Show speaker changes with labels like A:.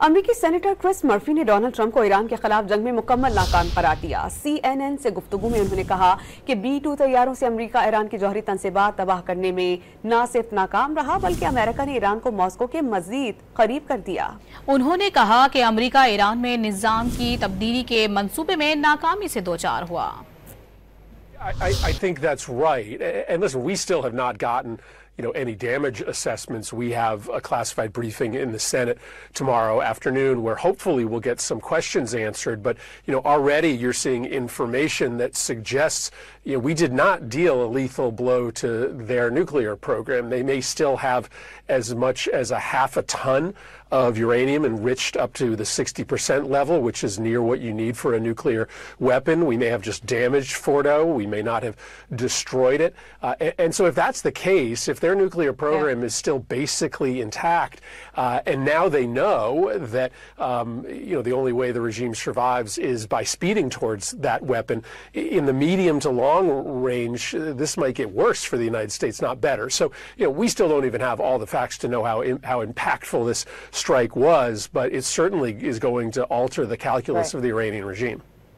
A: अमरीकी senator Chris Murphy ने Donald Trump को ईरान के खिलाफ जंग में मुकम्मल नाकाम करार दिया। CNN से गुफ्तगू में उन्होंने कहा कि B-2 तैयारों से अमरीका ईरान की जौहरी तनसीबात तबाह करने में न सिर्फ नाकाम रहा बल्कि अमेरिका ने ईरान को मॉस्को के मजीद करीब कर दिया।
B: उन्होंने कहा कि अमरीका ईरान में निज़ाम की तब्दीली के मंसूबे में नाकामी से दोचार हुआ।
C: I think that's right. And listen, we still have not gotten, any damage assessments. We have a classified briefing in the Senate tomorrow afternoon where hopefully we'll get some questions answered. But, already you're seeing information that suggests, we did not deal a lethal blow to their nuclear program. They may still have as much as a half a ton of uranium enriched up to the 60% level, which is near what you need for a nuclear weapon. We may have just damaged Fordo. We may not have destroyed it. And so if that's the case, if their nuclear program is still basically intact, and now they know that, the only way the regime survives is by speeding towards that weapon, in the medium to long range, this might get worse for the United States, not better. So, we still don't even have all the facts to know how impactful this strike was, but it certainly is going to alter the calculus of the Iranian regime.